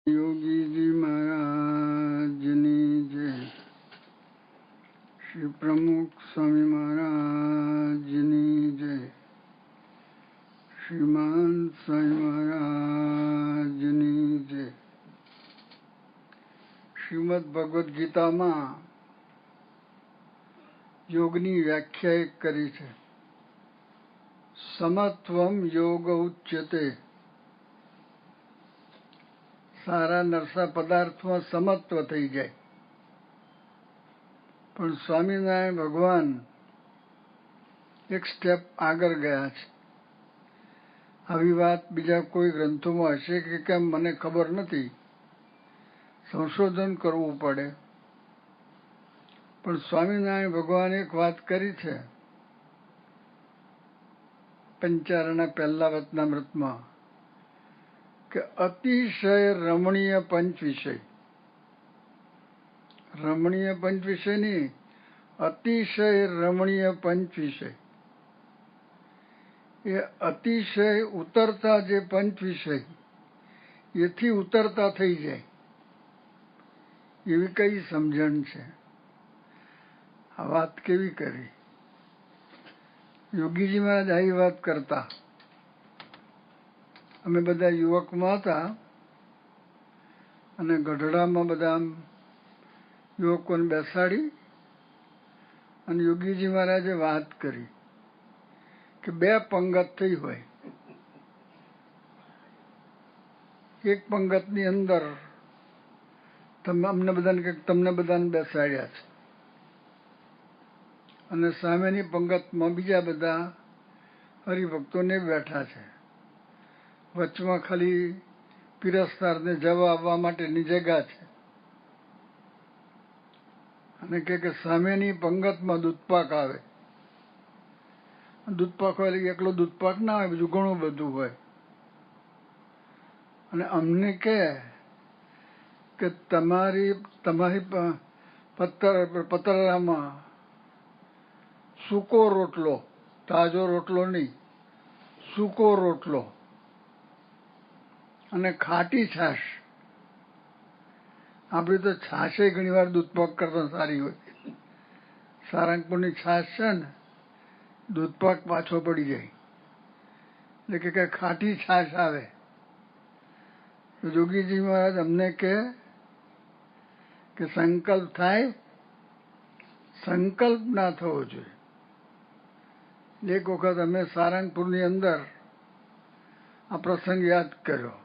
યોગીજી મહારાજની જય. શ્રી પ્રમુખ સ્વામી મહારાજની જય. શ્રીમાન સ્વામી મહારાજની જય. શ્રીમદ ભગવદ્ ગીતામાં યોગની વ્યાખ્યા એક કરી છે. સમત્વમ યોગ ઉચ્યતે. સારા નરસા પદાર્થમાં સમત્વ થઈ જાય. પણ સ્વામિનારાયણ ભગવાન એક સ્ટેપ આગળ ગયા છે. આવી વાત બીજા કોઈ ગ્રંથોમાં હશે કે કેમ મને ખબર નથી, સંશોધન કરવું પડે. પણ સ્વામિનારાયણ ભગવાને એક વાત કરી છે પંચારના પહેલા વચનામૃતમાં કે અતિશય રમણીય પંચ વિષય. રમણીય પંચ વિષય નહીં, અતિશય રમણીય પંચ વિષય. એ અતિશય ઉતરતા જે પંચ વિષય એથી ઉતરતા થઈ જાય એવી કઈ સમજણ છે? આ વાત કેવી કરી? યોગીજી મહારાજ આવી વાત કરતા. અમે બધા યુવકમાં હતા અને ગઢડામાં બધા યુવકોને બેસાડી અને યોગીજી મહારાજે વાત કરી કે બે પંગત થઈ હોય. એક પંગતની અંદર અમને બધાને તમને બધાને બેસાડ્યા છે અને સામેની પંગતમાં બીજા બધા હરિભક્તોને બેઠા છે. વચમાં ખાલી પીરસનારને જવા આવવા માટેની જગ્યા છે. અને કે સામેની પંગતમાં દૂધપાક આવે. દૂધપાક હોય એટલે એકલો દૂધપાક ના હોય, બીજું ઘણું બધું હોય. અને અમને કે તમારી પતરામાં સૂકો રોટલો, તાજો રોટલો નહીં, સૂકો રોટલો અને ખાટી છાશ. આપણી તો છાશે ઘણી વાર દૂધપાક કરતા સારી હોય. સારંગપુરની છાશ છે ને, દૂધપાક પાછો પડી જાય. એટલે કે ખાટી છાશ આવે. જોગીજી મહારાજ અમને કે સંકલ્પ થાય, સંકલ્પ ના થવો જોઈએ. એક વખત અમે સારંગપુરની અંદર આ પ્રસંગ યાદ કર્યો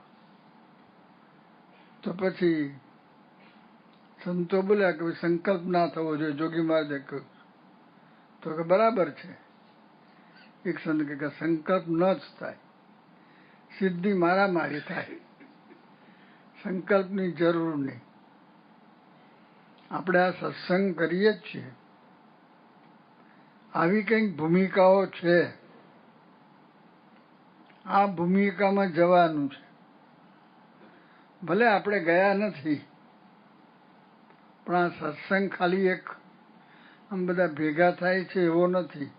તો પછી સંતો બોલ્યા કે સંકલ્પ ના થવો જોઈએ. જોગી મહારાજે કહ્યું તો કે બરાબર છે. એક સંત કે સંકલ્પ ન જ થાય, સિદ્ધિ મારામારી થાય, સંકલ્પની જરૂર નહીં. આપણે આ સત્સંગ કરીએ જ છીએ, આવી કંઈક ભૂમિકાઓ છે. આ ભૂમિકામાં જવાનું છે. ભલે આપણે ગયા નથી, પણ આ સત્સંગ ખાલી એક આમ બધા ભેગા થાય છે એવો નથી.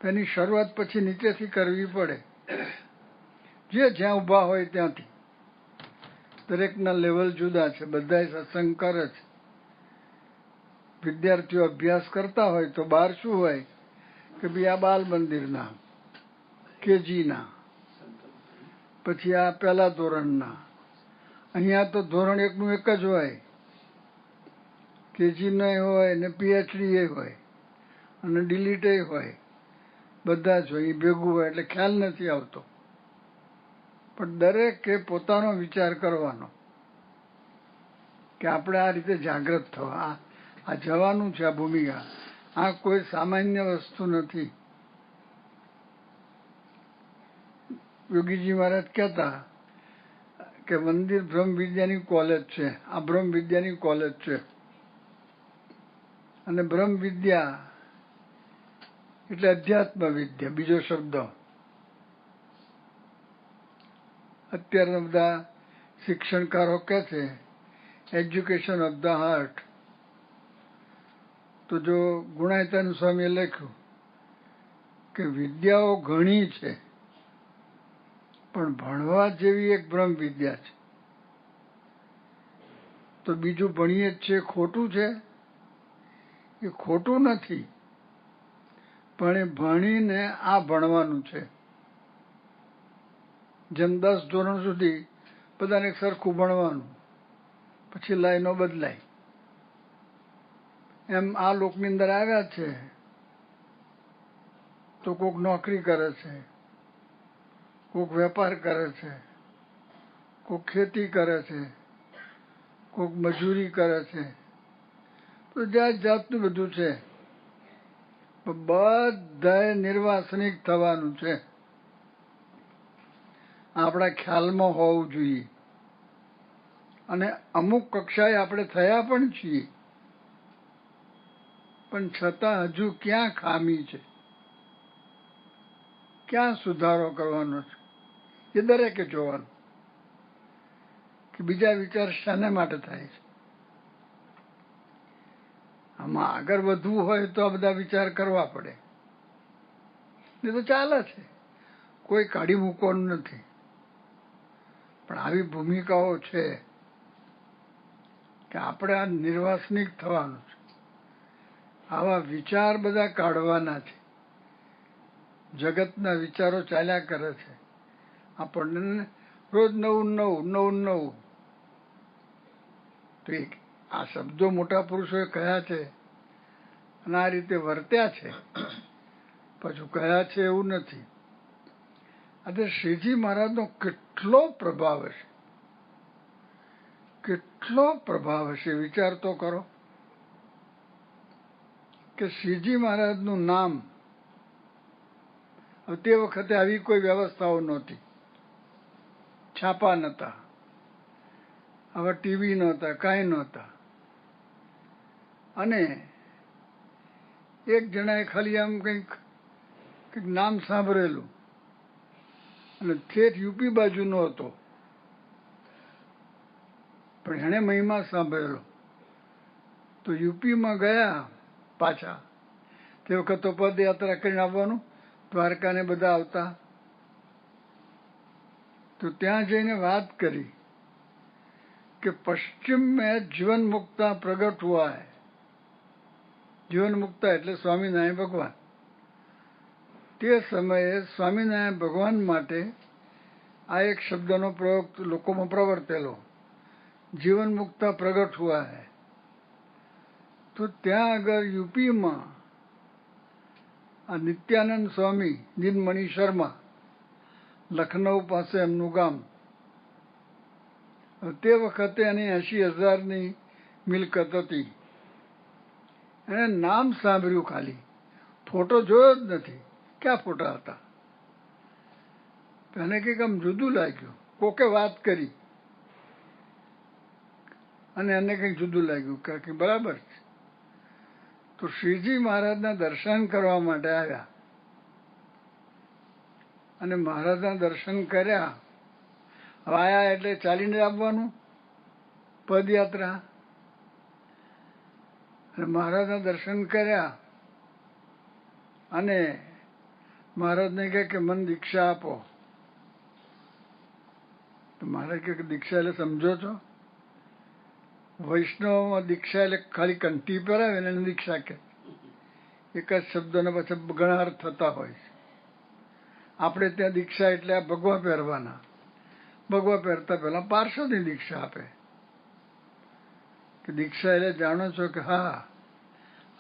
તેની શરૂઆત પછી નીચેથી કરવી પડે. જે જ્યાં ઊભા હોય ત્યાંથી. દરેકના લેવલ જુદા છે. બધા સત્સંગ કરે છે. વિદ્યાર્થીઓ અભ્યાસ કરતા હોય તો બહાર શું હોય કે ભાઈ આ બાલ મંદિરના, કેજીના, પછી આ પહેલા ધોરણના. અહીંયા તો ધોરણ એકનું એક જ હોય, કેજીનો હોય ને પીએચડી એ હોય અને ડિલીટે હોય, બધા જ હોય. એ ભેગું હોય એટલે ખ્યાલ નથી આવતો. પણ દરેકે પોતાનો વિચાર કરવાનો કે આપણે આ રીતે જાગૃત થવા, આ જવાનું છે. આ ભૂમિકા, આ કોઈ સામાન્ય વસ્તુ નથી. યોગીજી મહારાજ કહેતા કે મંદિર બ્રહ્મ વિદ્યાની કોલેજ છે. આ બ્રહ્મ વિદ્યાની કોલેજ છે. અને બ્રહ્મ વિદ્યા એટલે અધ્યાત્મ વિદ્યા, બીજો શબ્દ. અત્યારના બધા શિક્ષણકારો કહે છે એજ્યુકેશન ઓફ ધ હાર્ટ. તો જો ગુણાયતાન સ્વામીએ લખ્યું કે વિદ્યાઓ ઘણી છે પણ ભણવા જેવી એક બ્રહ્મ વિદ્યા છે. તો બીજું ભણીએ જ છે ખોટું છે? એ ખોટું નથી, પણ એ ભણીને આ ભણવાનું છે. જેમ 10 ધોરણ સુધી બધાને સરખું ભણવાનું, પછી લાઈનો બદલાય, એમ આ લોકની અંદર આવ્યા છે તો કોક નોકરી કરે છે, કોક વેપાર કરે છે, કોક ખેતી કરે છે, કોક મજૂરી કરે છે, તો જાત જાતનું બધું છે. બધાએ નિર્વાસનિક થવાનું છે. આપણા ખ્યાલમાં હોવું જોઈએ. અને અમુક કક્ષાએ આપણે થયા પણ છીએ, પણ છતાં હજુ ક્યાં ખામી છે, ક્યાં સુધારો કરવાનો છે, એ દરેકે જોવાનું કે બીજા વિચાર શાને માટે થાય છે. આમાં આગળ વધવું હોય તો આ બધા વિચાર કરવા પડે. એ તો ચાલે છે, કોઈ કાઢી મૂકવાનું નથી, પણ આવી ભૂમિકાઓ છે કે આપણે આ નિર્વાસનિક થવાનું છે. આવા વિચાર બધા કાઢવાના છે. જગતના વિચારો ચાલ્યા કરે છે, આપણને રોજ નવું નવું નવું નવું. તો આ શબ્દો મોટા પુરુષોએ કહ્યા છે અને આ રીતે વર્ત્યા છે, પાછું કહ્યા છે એવું નથી. આજે શ્રીજી મહારાજનો કેટલો પ્રભાવ હશે, કેટલો પ્રભાવ હશે, વિચાર તો કરો. કે શ્રીજી મહારાજનું નામ, તે વખતે આવી કોઈ વ્યવસ્થાઓ નહોતી, છાપા નહોતા, આવા ટીવી નહોતા, કાંઈ નહોતા. અને એક જણાએ ખાલી આમ કંઈક નામ સાંભળેલું અને ઠેઠ યુપી બાજુનો હતો, પણ એણે મહિમા સાંભળેલો. તો યુપીમાં ગયા પાછા, તે વખત તો પદયાત્રા કરીને આવવાનું, દ્વારકાને બધા આવતા. તો ત્યાં જઈને વાત કરી કે પશ્ચિમ મેં જીવન મુક્તા પ્રગટ હુઆ હૈ. જીવન મુક્તા એટલે સ્વામિનારાયણ ભગવાન. તે સમયે સ્વામિનારાયણ ભગવાન માટે આ એક શબ્દનો પ્રયોગ લોકોમાં પ્રવર્તેલો, જીવન મુક્તા પ્રગટ હુઆ હૈ. તો ત્યાં આગળ યુપીમાં આ નિત્યાનંદ સ્વામી, નીલમણિ શર્મા, લખનઉ પાસે એમનું ગામ, તે વખતે એની 80,000ની મિલકત હતી. એણે નામ સાંભળ્યું, ખાલી ફોટો જોયો જ નથી, ક્યાં ફોટા હતા. એને કંઈક આમ જુદું લાગ્યું, કોકે વાત કરી અને એને કંઈક જુદું લાગ્યું કે બરાબર છે. તો શ્રીજી મહારાજના દર્શન કરવા માટે આવ્યા અને મહારાજના દર્શન કર્યા. હવે આયા એટલે ચાલીને આવવાનું, પદયાત્રા. અને મહારાજના દર્શન કર્યા અને મહારાજને કહે કે મને દીક્ષા આપો. તો મહારાજ કહે કે દીક્ષા એટલે સમજો છો? વૈષ્ણવમાં દીક્ષા એટલે ખાલી કંઠી પહેરાવે એને દીક્ષા કે. એક જ શબ્દોને પછી ઘણા અર્થ થતા હોય છે. આપણે ત્યાં દીક્ષા એટલે આ ભગવા પહેરવાના, ભગવા પહેરતા પહેલા પાર્ષદની દીક્ષા આપે કે દીક્ષા એટલે જાણો છો કે હા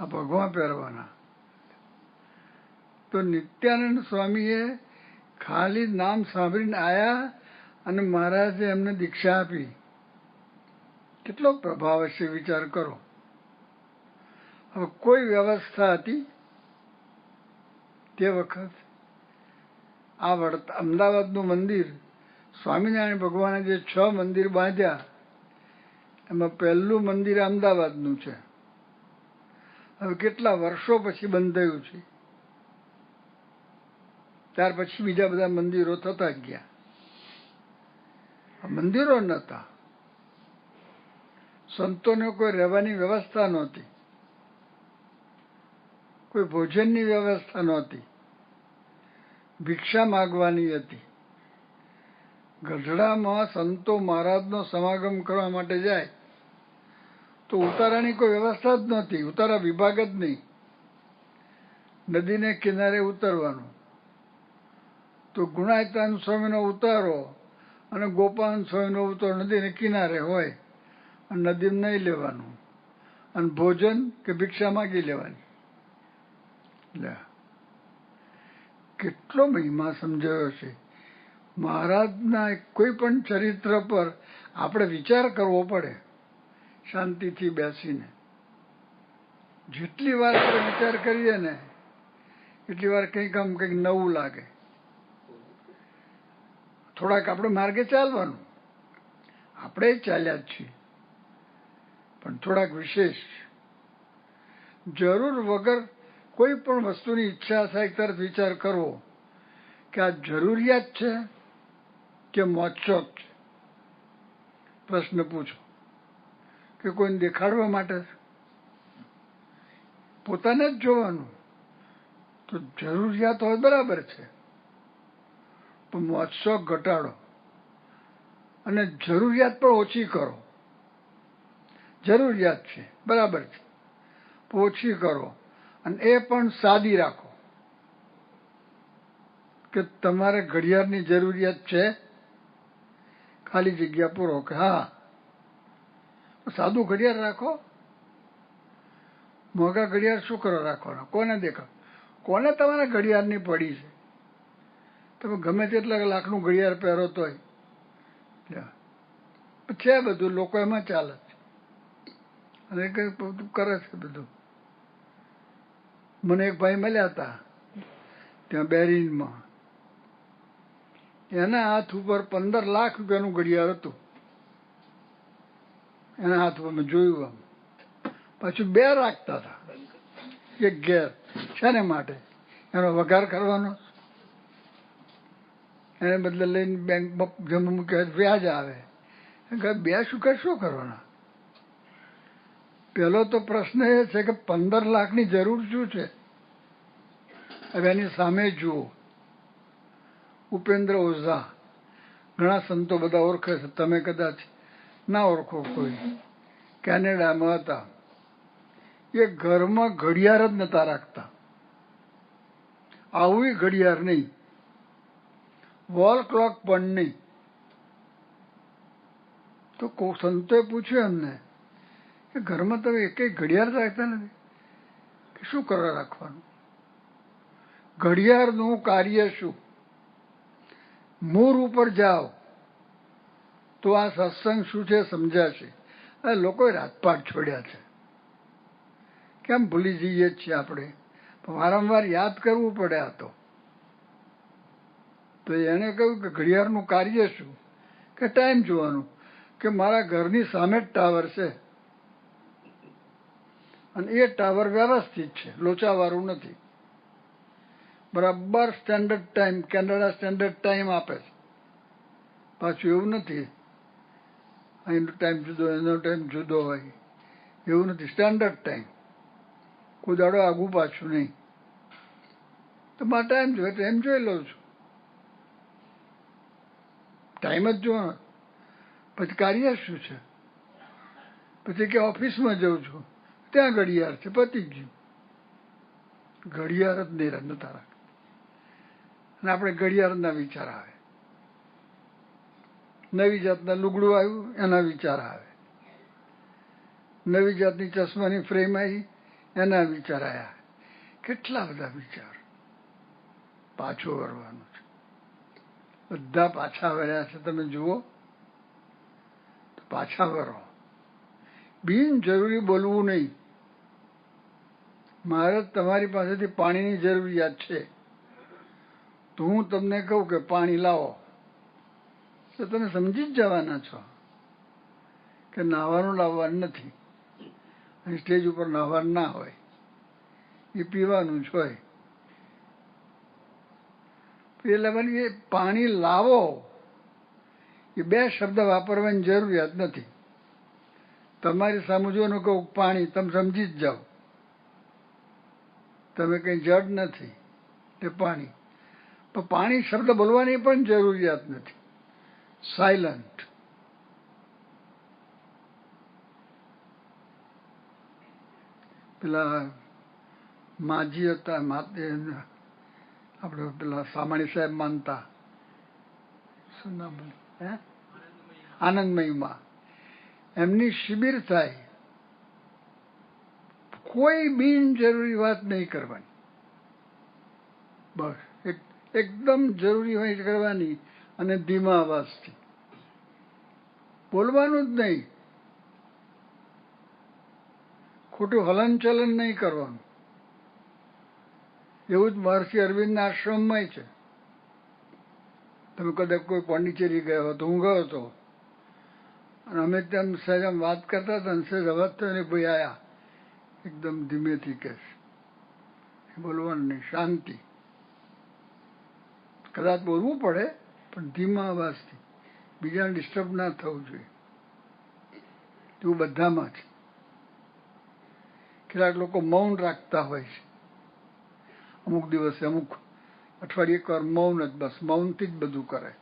આ ભગવા પહેરવાના. તો નિત્યાનંદ સ્વામીએ ખાલી નામ સાંભળીને આવ્યા અને મહારાજે એમને દીક્ષા આપી. કેટલો પ્રભાવ હશે, વિચાર કરો. હવે કોઈ વ્યવસ્થા હતી તે વખત? આ અમદાવાદનું મંદિર, સ્વામિનારાયણ ભગવાને જે 6 મંદિર બાંધ્યા એમાં પહેલું મંદિર અમદાવાદનું છે. હવે કેટલા વર્ષો પછી બંધાયું છે, ત્યાર પછી બીજા બધા મંદિરો થતા ગયા. મંદિરો નહોતા, સંતોને કોઈ રહેવાની વ્યવસ્થા નહોતી, કોઈ ભોજનની વ્યવસ્થા નહોતી, ભિક્ષા માગવાની હતી. ગઢડામાં સંતો મહારાજનો સમાગમ કરવા માટે જાય તો ઉતારાની કોઈ વ્યવસ્થા જ નહોતી, ઉતારા વિભાગ જ નહીં. નદીને કિનારે ઉતરવાનું, તો ગુણાયતાન સ્વામીનો ઉતારો અને ગોપાલ સ્વામીનો ઉતારો નદીને કિનારે હોય, અને નદીમાં નહીં લેવાનું, અને ભોજન કે ભિક્ષા માગી લેવાની. કેટલો મહિમા સમજાયો છે મહારાજના. કોઈ પણ ચરિત્ર પર આપણે વિચાર કરવો પડે શાંતિથી બેસીને. જેટલી વાર આપણે વિચાર કરીએ ને એટલી વાર કંઈક આમ કંઈક નવું લાગે. થોડાક આપણે માર્ગે ચાલવાનું, આપણે ચાલ્યા જ છીએ, પણ થોડાક વિશેષ. જરૂર વગર કોઈ પણ વસ્તુની ઈચ્છા થાય તરત વિચાર કરવો કે આ જરૂરિયાત છે કે મોજશોખ છે. પ્રશ્ન પૂછો કે કોઈને દેખાડવા માટે, પોતાને જ જોવાનું. તો જરૂરિયાત હોય બરાબર છે, પણ મોજશોખ ઘટાડો અને જરૂરિયાત પણ ઓછી કરો. જરૂરિયાત છે બરાબર છે, ઓછી કરો, અને એ પણ સાદી રાખો. કે તમારે ઘડિયાળની જરૂરિયાત છે, ખાલી જગ્યા પૂરો કે હા, સાદું ઘડિયાળ રાખો. મોંઘા ઘડિયાળ શું કરો રાખવાના? કોને દેખાવ? કોને તમારે ઘડિયાળની પડી છે? તમે ગમે તેટલા લાખનું ઘડિયાળ પહેરો તોય છે બધું, લોકો એમાં ચાલે છે અને કંઈ બધું કરે છે બધું. મને એક ભાઈ મળ્યા હતા ત્યાં બેરીનમાં, એના હાથ ઉપર 15 લાખ રૂપિયાનું ઘડિયાળ હતું. એના હાથ ઉપર મેં જોયું, આમ પાછું 2 રાખતા હતા, એક ઘેર. શાને માટે? એનો વઘાર કરવાનો, એને બદલે લઈને બેંકમાં જમા મૂક્યા, વ્યાજ આવે. 2 શું કરવાના? પહેલો તો પ્રશ્ન એ છે કે 15 લાખની જરૂર શું છે? હવે એની સામે જુઓ. ઉપેન્દ્ર ઓઝા, ઘણા સંતો બધા ઓળખે છે, તમે કદાચ ના ઓળખો. કોઈ કેનેડામાં હતા, એ ઘરમાં ઘડિયાળ જ નતા રાખતા. આવું ઘડિયાળ નહીં, વોલ ક્લોક પણ નહીં. તો સંતોએ પૂછ્યું એમને કે ઘરમાં તમે એકેય ઘડિયાળ રાખતા નથી, કે શું કરવા રાખવાનું? ઘડિયાળનું કાર્ય શું? મૂળ ઉપર જાઓ તો આ સત્સંગ શું છે સમજાશે. આ લોકોએ રાજપાટ છોડ્યા છે. કેમ ભૂલી જઈએ છીએ આપણે? વારંવાર યાદ કરવું પડે. આ તો એણે કહ્યું કે ઘડિયાળનું કાર્ય શું? કે ટાઈમ જોવાનું. કે મારા ઘરની સામે જ ટાવર છે, અને એ ટાવર વ્યવસ્થિત છે, લોચાવાળું નથી. બરાબર standard time, Canada standard time આપે છે. પાછું એવું નથી અહીંનો ટાઈમ જુદો એનો ટાઈમ જુદો હોય, એવું નથી. સ્ટેન્ડર્ડ ટાઈમ, કોઈ દાડો આગું પાછું નહીં. તો મારે ટાઈમ જોઈએ તો એમ જોઈ લઉં છું, ટાઈમ જ જોવાનો. પછી કાર્ય શું છે? પછી કે ઓફિસમાં જાઉં છું, ત્યાં ઘડિયાળ છે, પતી ગયું. ઘડિયાળ જ નહીં નતા રાખે. અને આપણે ઘડિયાળના વિચાર આવે. નવી જાતના લુગડું આવ્યું એના વિચાર આવે. નવી જાતની ચશ્માની ફ્રેમ આવી એના વિચાર આવ્યા. કેટલા બધા વિચાર. પાછું વળવાનું છે. બધા પાછા વળ્યા છે, તમે જુઓ તો પાછા વળો. બિનજરૂરી બોલવું નહીં. મારે તમારી પાસેથી પાણીની જરૂરિયાત છે, તો હું તમને કહું કે પાણી લાવો, તો તમે સમજી જ જવાના છો કે નાહવાનું લાવવાનું નથી. અને સ્ટેજ ઉપર નાહવાનું ના હોય, એ પીવાનું જ હોય. એટલે એ પાણી લાવો એ 2 શબ્દ વાપરવાની જરૂરિયાત નથી. તમારી સામે જોવાનું કહું પાણી, તમે સમજી જ જાઓ, તમે કંઈ જડ નથી તે પાણી. પણ પાણી શબ્દ બોલવાની પણ જરૂરિયાત નથી. સાયલન્ટ. પેલા માજી હતા, આપણે પેલા સામાણી સાહેબ માનતા, શું નામ હે, આનંદમયમાં, એમની શિબિર થાય, કોઈ બિનજરૂરી વાત નહીં કરવાની, બસ એકદમ જરૂરી હોય કરવાની, અને ધીમા અવાજથી બોલવાનું જ નહીં, ખોટું હલનચલન નહીં કરવાનું. એવું જ મહર્ષિ અરવિંદના આશ્રમમાં છે. તમે કદાચ કોઈ પોંડિચેરી ગયો હતો, હું ગયો હતો, અને અમે ત્યાં સહેજ વાત કરતા હતા ને સહેજ અવાજ થયો ને ભાઈ આયા, એકદમ ધીમેથી કે બોલવાનું નહીં, શાંતિ. કદાચ બોલવું પડે પણ ધીમા અવાજથી, બીજાને ડિસ્ટર્બ ના થવું જોઈએ. એવું બધામાં છે. કેટલાક લોકો મૌન રાખતા હોય છે, અમુક દિવસે, અમુક અઠવાડિયે એક વાર મૌન જ, બસ મૌનથી જ બધું કરે.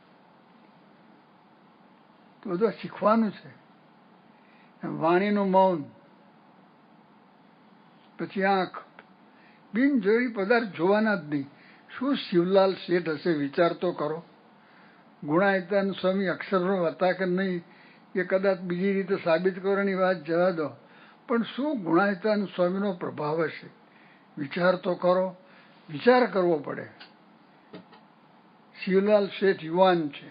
તો બધું શીખવાનું છે. વાણીનું મૌન, પછી આંખ, બિનજરૂરી પદાર્થ જોવાના જ નહીં. શું શિવલાલ શેઠ હશે, વિચાર તો કરો. ગુણાયતાન સ્વામી અક્ષરો હતા કે નહીં એ કદાચ બીજી રીતે સાબિત કરવાની વાત જવા દો, પણ શું ગુણાયતાન સ્વામીનો પ્રભાવ હશે, વિચાર તો કરો. વિચાર કરવો પડે. શિવલાલ શેઠ યુવાન છે,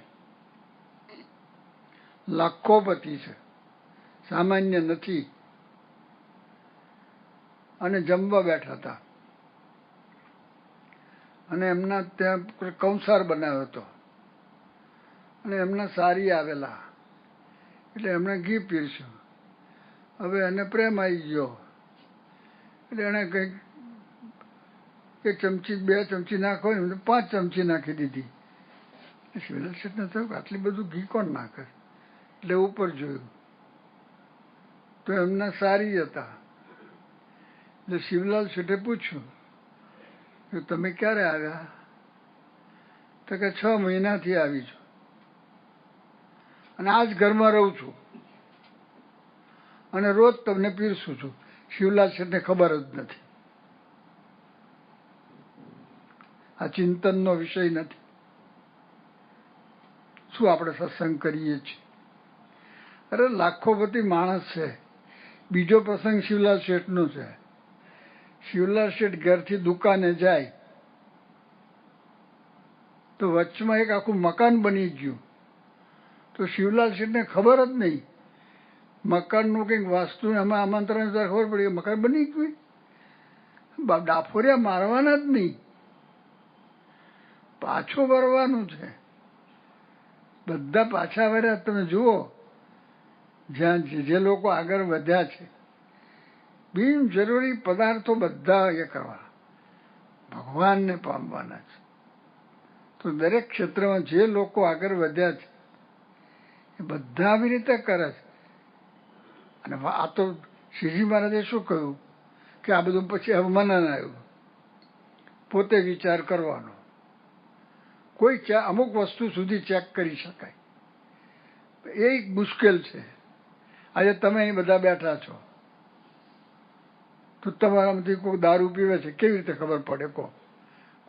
લાખોપતિ છે, સામાન્ય નથી, અને જમવા બેઠા હતા, અને એમના ત્યાં કંસાર બનાવ્યો હતો, અને એમના સારી આવેલા, એટલે એમણે ઘી પીરસ્યું. હવે એને પ્રેમ આવી ગયો, એટલે એણે કંઈક એક ચમચી, 2 ચમચી નાખો ને 5 ચમચી નાખી દીધી. શિવલાલ શેઠને થયું કે આટલી બધું ઘી કોણ નાખે, એટલે ઉપર જોયું તો એમના સારી હતા. એટલે શિવલાલ શેઠે પૂછ્યું કે તમે ક્યારે આવ્યા? તો કે 6 મહિનાથી આવી છું, અને આ જ ઘરમાં રહું છું, અને રોજ તમને પીરસું છું. શિવલાલ શેઠને ખબર જ નથી. આ ચિંતનનો વિષય નથી. શું આપણે સત્સંગ કરીએ છીએ? અરે લાખોપતિ માણસ છે. બીજો પ્રસંગ શિવલાલ શેઠનો છે. શિવલાલ શેઠ ઘરથી દુકાને જાય તો વચમાં એક આખું મકાન બની ગયું. તો શિવલાલ શેઠને ખબર જ નહીં, મકાનનું કંઈક વાસ્તુ એમાં આમંત્રણ ખબર પડી, મકાન બની ગયું. ડાફોરિયા મારવાના જ નહીં, પાછું વળવાનું છે. બધા પાછા વર્યા. તમે જુઓ જ્યાં જે લોકો આગળ વધ્યા છે, બિનજરૂરી પદાર્થો બધા એ કરવા, ભગવાનને પામવાના છે. તો દરેક ક્ષેત્રમાં જે લોકો આગળ વધ્યા છે એ બધા આવી રીતે કરે છે. અને આ તો શ્રીજી મહારાજે શું કહ્યું કે આ બધું પછી અવમાનન આવ્યું. પોતે વિચાર કરવાનો. કોઈ અમુક વસ્તુ સુધી ચેક કરી શકાય, એ મુશ્કેલ છે. આજે તમે અહીં બધા બેઠા છો, તો તમારામાંથી કોઈ દારૂ પીવે છે, કેવી રીતે ખબર પડે?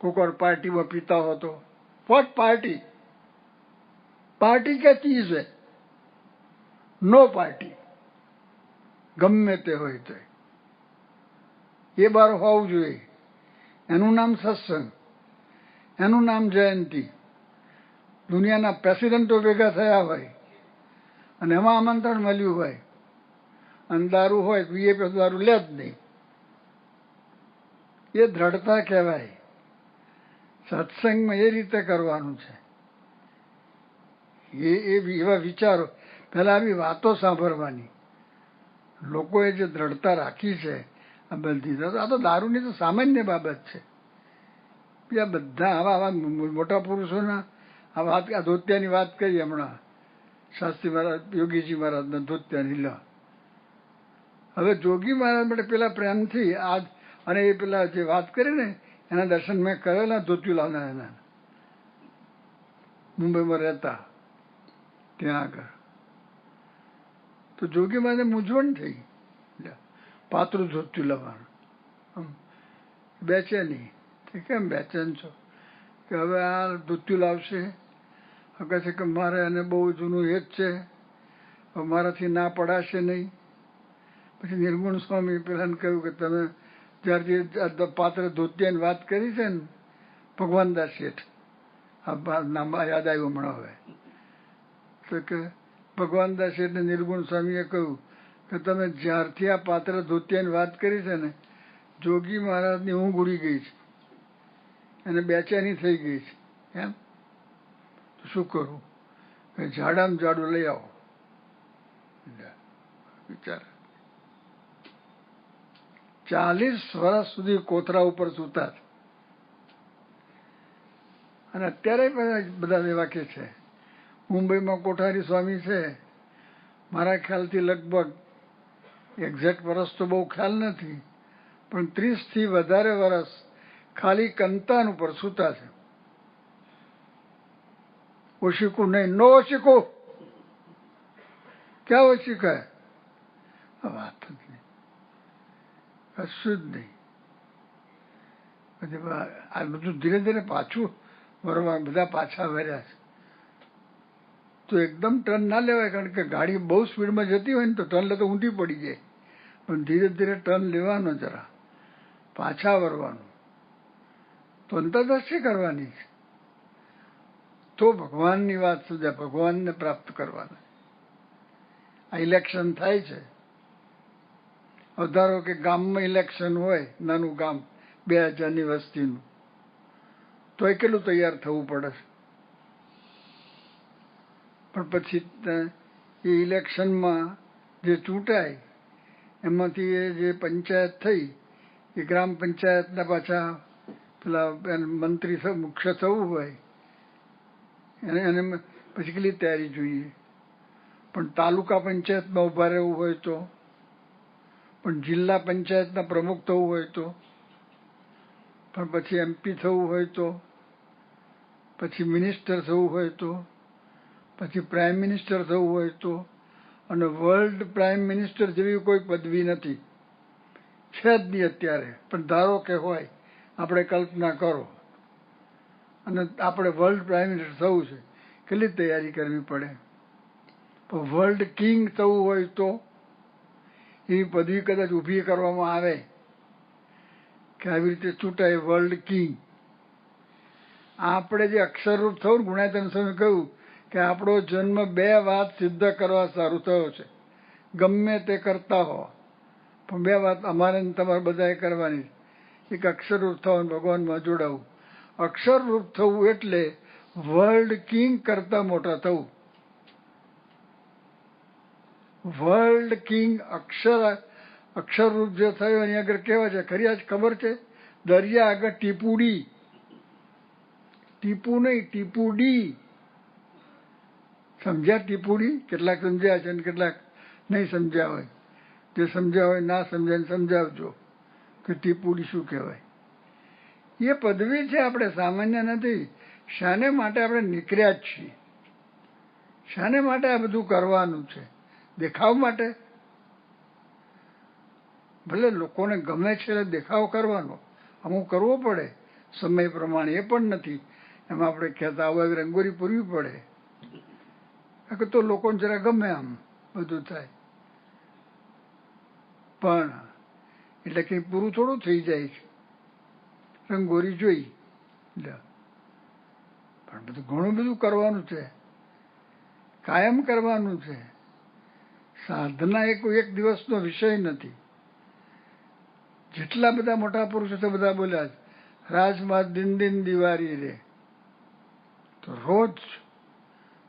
કોઈક વાર પાર્ટીમાં પીતા હો તો વોટ પાર્ટી? પાર્ટી ક્યાં ચીજ હે? નો પાર્ટી. ગમે તે હોય તો એ બાર હોવું જોઈએ. એનું નામ સત્સંગ, એનું નામ જયંતી. દુનિયાના પ્રેસિડેન્ટો ભેગા થયા હોય અને એમાં આમંત્રણ મળ્યું હોય, અને દારૂ હોય તો એ દારૂ લે જ નહીં. એ દ્રઢતા કહેવાય. સત્સંગમાં એ રીતે કરવાનું છે. એવા વિચારો, પહેલા આવી વાતો સાંભળવાની. લોકોએ જે દ્રઢતા રાખી છે આ બધી, આ તો દારૂની તો સામાન્ય બાબત છે. બીજા બધા આવા મોટા પુરુષોના આ વાત, આ ધોતિયાની વાત કરી હમણાં, શાસ્ત્રી મહારાજ, યોગીજી મહારાજના ધોતિયાની. લો, હવે જોગી મહારાજ માટે પેલા પ્રેમથી આજ, અને એ પેલા જે વાત કરી ને એના દર્શન મેં કરેલા ધોતિયું લાવના. એના મુંબઈમાં રહેતા, ત્યાં આગળ. તો જોગીમાને મૂંઝવણ થઈ, પાતળું ધોતું લાવવાનું. આમ બેચેની. કેમ બેચેન છો? કે હવે આ ધોતું લાવશે, કહે છે કે મારે એને બહુ જૂનું એ જ છે, હવે મારાથી ના પડાશે નહીં. પછી નિર્ગુણ સ્વામી પેલાને કહ્યું કે તમે જ્યારથી પાત્ર ધોતિયાની વાત કરી છે ને, ભગવાનદાસ શેઠ, આ નામ યાદ આવ્યું હમણાં હવે, તો કે ભગવાનદાસ શેઠને નિર્ગુણ સ્વામીએ કહ્યું કે તમે જ્યારથી આ પાત્ર ધોતિયાની વાત કરી છે ને, જોગી મહારાજની ઊંઘ ઉડી ગઈ છે, એને બેચેની થઈ ગઈ છે. એમ તો શું કરું? કે ઝાડામાં ઝાડું લઈ આવો. વિચાર, 40 વર્ષ સુધી કોથરા ઉપર સૂતા છે. અને અત્યારે બધા એવા કે છે. મુંબઈમાં કોઠારી સ્વામી છે, મારા ખ્યાલથી લગભગ એક્ઝેક્ટ વર્ષ તો બહુ ખ્યાલ નથી, પણ 30થી વધારે વર્ષ ખાલી કંતાન ઉપર સૂતા છે. ઓશીકું નહીં, નો ઓશીકું. ક્યાં ઓશીકાય? વાત જ નહીં, કશું જ નહીં. પછી આ બધું ધીરે ધીરે પાછું વરવા, બધા પાછા વર્યા છે. તો એકદમ ટર્ન ના લેવાય, કારણ કે ગાડી બહુ સ્પીડમાં જતી હોય ને તો ટર્ન લે તો ઊંધી પડી જાય. પણ ધીરે ધીરે ટર્ન લેવાનો, જરા પાછા વરવાનું. તો અંતરદર્શી કરવાની છે, તો ભગવાનની વાત સમજાય, ભગવાનને પ્રાપ્ત કરવાના. આ ઇલેક્શન થાય છે, ધારો કે ગામમાં ઇલેક્શન હોય, નાનું ગામ 2000ની વસ્તીનું, તો એ કેટલું તૈયાર થવું પડે છે. પણ પછી એ ઇલેક્શનમાં જે ચૂંટાય એમાંથી એ જે પંચાયત થઈ, એ ગ્રામ પંચાયતના પાછા પેલા મંત્રી મુખ્ય થવું હોય એને પછી કેટલી તૈયારી જોઈએ. પણ તાલુકા પંચાયતમાં ઊભા રહેવું હોય તો, પણ જિલ્લા પંચાયતના પ્રમુખ થવું હોય તો, પણ પછી MP થવું હોય તો, પછી મિનિસ્ટર થવું હોય તો, પછી પ્રાઇમ મિનિસ્ટર થવું હોય તો. અને વર્લ્ડ પ્રાઇમ મિનિસ્ટર જેવી કોઈ પદવી નથી, છે જ નહીં અત્યારે. પણ ધારો કે હોય, આપણે કલ્પના કરો, અને આપણે વર્લ્ડ પ્રાઇમ મિનિસ્ટર થવું છે, કેટલી તૈયારી કરવી પડે. પણ વર્લ્ડ કિંગ થવું હોય તો એવી પદવી કદાચ ઊભી કરવામાં આવે કે આવી રીતે ચૂંટાય વર્લ્ડ કિંગ. આપણે જે અક્ષરરૂપ થયું, ગુણાયતન સ્વામી કહ્યું કે આપણો જન્મ 2 વાત સિદ્ધ કરવા સારું થયો છે. ગમે તે કરતા હો, પણ 2 વાત અમારે તમારે બધાએ કરવાની. એક અક્ષરરૂપ થવાનું, ભગવાનમાં જોડાવું. અક્ષરરૂપ થવું એટલે વર્લ્ડ કિંગ કરતા મોટા થવું. વર્લ્ડ કિંગ અક્ષરરૂપ જે થયો એની આગળ કહેવાય છે, ખરી આજ ખબર છે, દરિયા આગળ ટીપુડી, ટીપુ નહીં, ટીપુડી. સમજ્યા ટીપુડી? કેટલાક સમજ્યા છે અને કેટલાક નહીં સમજ્યા હોય. જે સમજ્યા હોય ના સમજાય સમજાવજો કે ટીપુડી શું કહેવાય. એ પદવી છે, આપણે સામાન્ય નથી. શાને માટે આપણે નીકળ્યા જ છીએ? શાને માટે આ બધું કરવાનું છે? દેખાવ માટે? ભલે લોકોને ગમે છે એટલે દેખાવ કરવાનો, અમુક કરવો પડે સમય પ્રમાણે, એ પણ નથી. એમાં આપણે કહેતા હોય રંગોળી પૂરવી પડે, તો લોકોને જરા ગમે આમ બધું થાય. પણ એટલે કંઈ પૂરું થોડું થઈ જાય છે. રંગોળી જોઈ, પણ બધું ઘણું બધું કરવાનું છે, કાયમ કરવાનું છે. સાધના એ કોઈ એક દિવસનો વિષય નથી. જેટલા બધા મોટા પુરુષો છે બધા બોલ્યા છે, રાજમાં દિન દિન દિવાળી રે. તો રોજ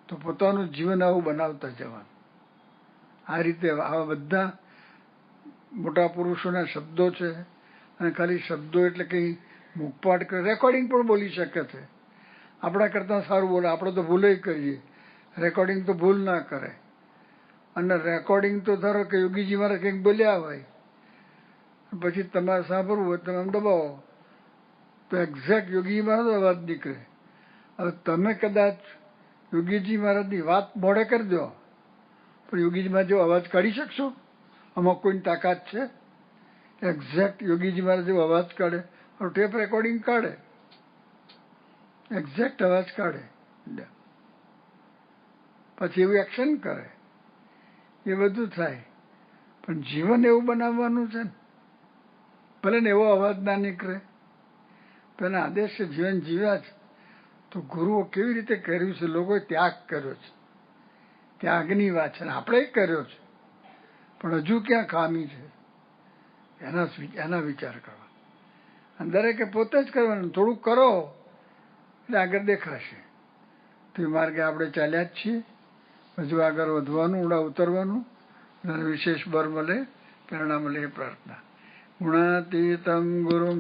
તો પોતાનું જીવન આવું બનાવતા જવાનું. આ રીતે આવા બધા મોટા પુરુષોના શબ્દો છે. અને ખાલી શબ્દો એટલે કંઈ મુખપાઠ કરે, રેકોર્ડિંગ પણ બોલી શકે છે. આપણા કરતાં સારું બોલે. આપણે તો ભૂલે કરીએ, રેકોર્ડિંગ તો ભૂલ ના કરે. અને રેકોર્ડિંગ તો ધારો કે યોગીજી મારે કંઈક બોલ્યા હોય, પછી તમારે સાંભળવું હોય તમે આમ દબાવો તો એક્ઝેક્ટ યોગીજી મારો અવાજ નીકળે. હવે તમે કદાચ યોગીજી મહારાજની વાત મોડે કરી દો, પણ યોગીજી મહારાજ જેવો અવાજ કાઢી શકશો? આમાં કોઈની તાકાત છે? એક્ઝેક્ટ યોગીજી મહારાજ જેવો અવાજ કાઢે, ટેપ રેકોર્ડિંગ કાઢે, એક્ઝેક્ટ અવાજ કાઢે, પછી એવું એક્શન કરે, એ બધું થાય. પણ જીવન એવું બનાવવાનું છે ને, ભલે ને એવો અવાજ ના નીકળે, તો એના આદેશે જીવન જીવ્યા છે. તો ગુરુઓ કેવી રીતે કર્યું છે, લોકોએ ત્યાગ કર્યો છે, ત્યાગની વાત છે, આપણે કર્યો છે, પણ હજુ ક્યાં ખામી છે એના વિચાર કરવા. અને દરેકે પોતે જ કરવાનું, થોડુંક કરો એટલે આગળ દેખાશે. તો એ માર્ગે આપણે ચાલ્યા જ છીએ. હજુ આગળ વધવાનું, ઊંડા ઉતરવાનું, અને વિશેષ બળ મળે, પ્રેરણા મળે એ પ્રાર્થના. ગુણાતીતમ ગુરુમ